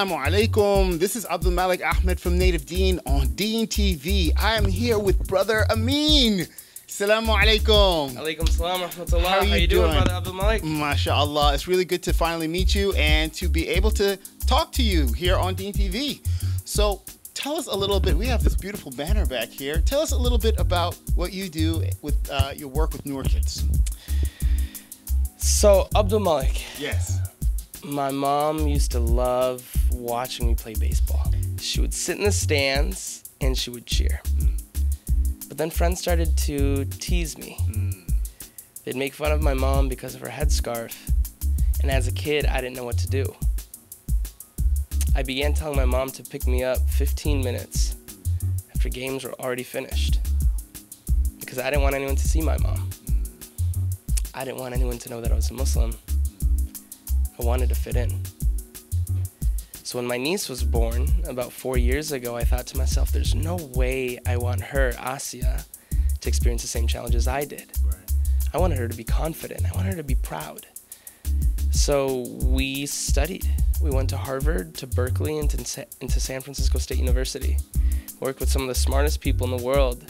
Assalamu alaikum. This is Abdul-Malik Ahmad from Native Deen on DeenTV. I am here with brother Amin. Assalamu alaikum. Alaikum salam wa rahmatullah. How you doing, brother Abdul-Malik? MashaAllah. It's really good to finally meet you and to be able to talk to you here on DeenTV. So tell us a little bit. We have this beautiful banner back here. Tell us a little bit about what you do with your work with Noor Kids. So, Abdul-Malik. Yes. My mom used to love watching me play baseball. She would sit in the stands and she would cheer. But then friends started to tease me. They'd make fun of my mom because of her headscarf. And as a kid, I didn't know what to do. I began telling my mom to pick me up 15 minutes after games were already finished, because I didn't want anyone to see my mom. I didn't want anyone to know that I was a Muslim. I wanted to fit in. So when my niece was born about 4 years ago, I thought to myself, there's no way I want her, Asia, to experience the same challenges I did. Right. I wanted her to be confident. I wanted her to be proud. So we studied. We went to Harvard, to Berkeley, and to San Francisco State University. Worked with some of the smartest people in the world,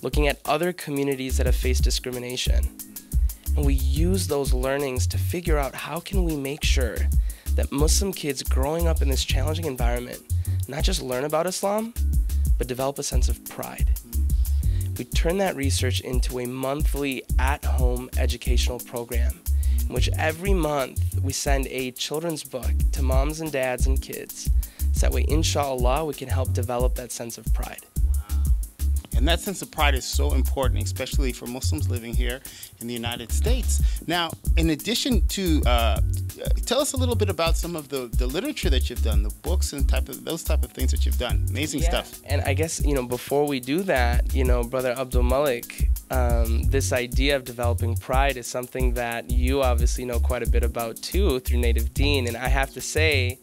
looking at other communities that have faced discrimination. And we use those learnings to figure out how can we make sure that Muslim kids growing up in this challenging environment not just learn about Islam, but develop a sense of pride. We turn that research into a monthly at-home educational program in which every month we send a children's book to moms and dads and kids. So that way, inshallah, we can help develop that sense of pride. And that sense of pride is so important, especially for Muslims living here in the United States. Now, in addition to, tell us a little bit about some of the literature that you've done, the books and those type of things that you've done. Amazing stuff. And I guess, before we do that, brother Abdul-Malik, this idea of developing pride is something that you obviously know quite a bit about too through Native Deen. And I have to say,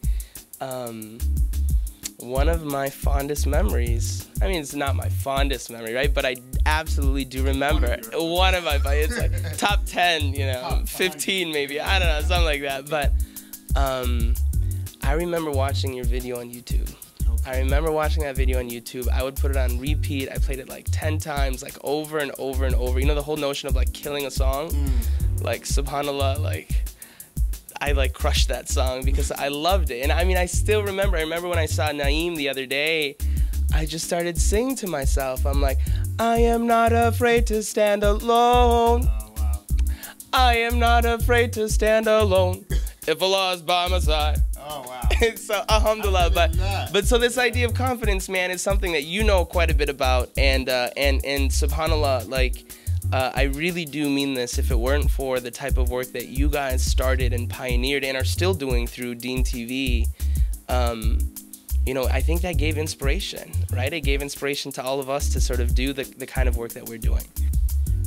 one of my fondest memories, I mean, it's not my fondest memory, right? But I absolutely do remember one of my, it's like top 10, top 15 maybe, I don't know, something like that. But I remember watching your video on YouTube. I remember watching that video on YouTube. I would put it on repeat. I played it like 10 times, like over and over and over. The whole notion of like killing a song, like subhanallah, I crushed that song because I loved it. And I mean, I still remember, when I saw Naeem the other day, I just started singing to myself. I'm like, I am not afraid to stand alone. Oh, wow. I am not afraid to stand alone if Allah is by my side. Oh, wow. So, alhamdulillah. But so this idea of confidence, man, is something that you know quite a bit about. And subhanallah, I really do mean this. If it weren't for the type of work that you guys started and pioneered and are still doing through DeenTV, I think that gave inspiration, right? It gave inspiration to all of us to sort of do the kind of work that we're doing.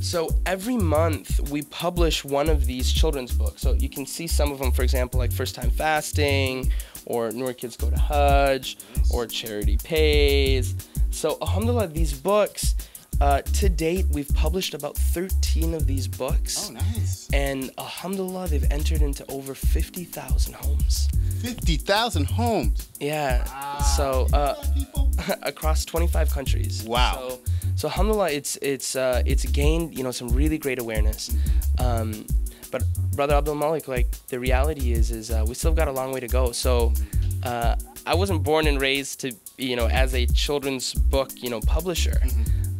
So every month we publish one of these children's books. So you can see some of them, for example, like First Time Fasting, or Noor Kids Go to Hajj, or Charity Pays. So alhamdulillah, these books, to date, we've published about 13 of these books. Oh, nice. And alhamdulillah, they've entered into over 50,000 homes. 50,000 homes? Yeah. Wow. So, across 25 countries. Wow. So alhamdulillah, it's gained, some really great awareness. But brother Abdul-Malik, the reality is we still got a long way to go. So, I wasn't born and raised to, as a children's book, publisher.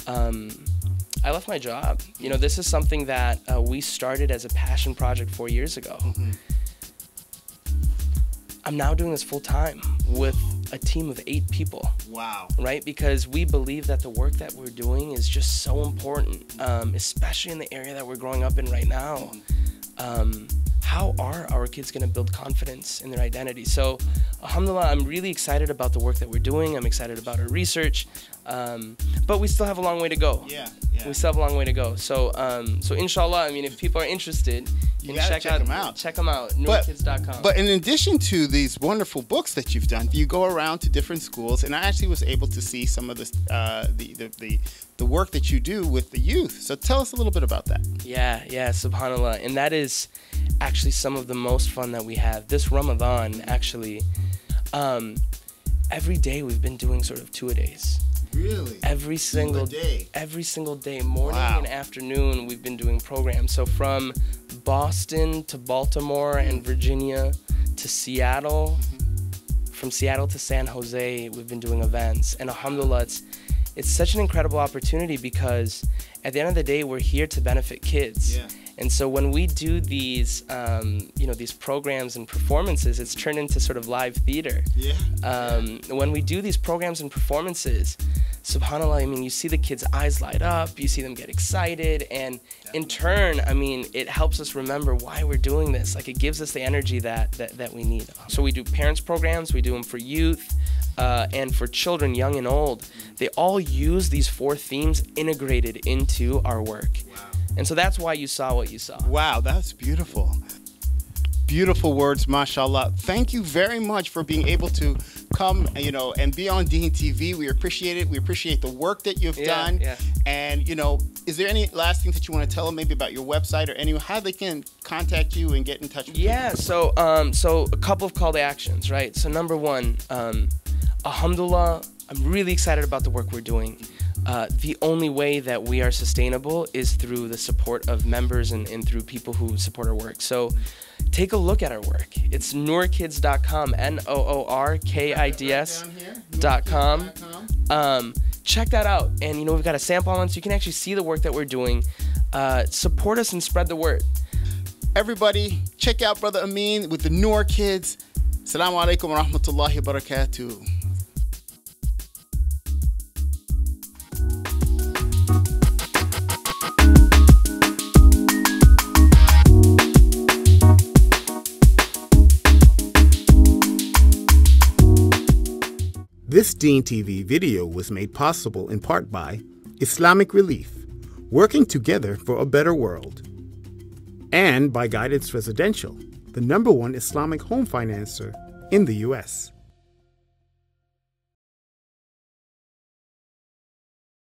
I left my job. This is something that we started as a passion project 4 years ago. I'm now doing this full time with a team of 8 people. Wow. Right? Because we believe that the work that we're doing is just so important, especially in the area that we're growing up in right now. How are our kids going to build confidence in their identity? So, alhamdulillah, I'm really excited about the work that we're doing. I'm excited about our research. But we still have a long way to go. Yeah. We still have a long way to go. So, so inshallah, I mean, if people are interested, you can check them out. Check them out, noorkids.com. But in addition to these wonderful books that you've done, you go around to different schools, and I actually was able to see some of the work that you do with the youth. So tell us a little bit about that. Yeah, subhanallah. And that is actually some of the most fun that we have. This Ramadan, actually, Every day we've been doing sort of 2-a-days. Really? Every single day, morning and afternoon, we've been doing programs. So from Boston to Baltimore and Virginia to Seattle, from Seattle to San Jose, we've been doing events. And alhamdulillah, it's such an incredible opportunity because at the end of the day, we're here to benefit kids. Yeah. And so when we do these, these programs and performances, it's turned into sort of live theater. Yeah. When we do these programs and performances, subhanAllah, I mean, you see the kids' eyes light up, you see them get excited, and in turn, I mean, it helps us remember why we're doing this. Like, it gives us the energy that we need. So we do parents programs, we do them for youth, and for children, young and old. They all use these 4 themes integrated into our work. Wow. And so that's why you saw what you saw. Wow, that's beautiful. Beautiful words, mashallah. Thank you very much for being able to come, and be on DeenTV. We appreciate it. We appreciate the work that you've done. Yeah. And, is there any last things that you want to tell them, maybe about your website or how they can contact you and get in touch with you? Yeah, so a couple of call to actions, right? So number 1, alhamdulillah, I'm really excited about the work we're doing. The only way that we are sustainable is through the support of members and through people who support our work. So take a look at our work. It's noorkids.com, NOORKIDS.com. Check that out. And, we've got a sample on, so you can actually see the work that we're doing. Support us and spread the word. Everybody, check out Brother Amin with the Noor Kids. Assalamu alaikum wa rahmatullahi wa barakatuh. This DeenTV video was made possible in part by Islamic Relief, working together for a better world, and by Guidance Residential, the #1 Islamic home financer in the U.S.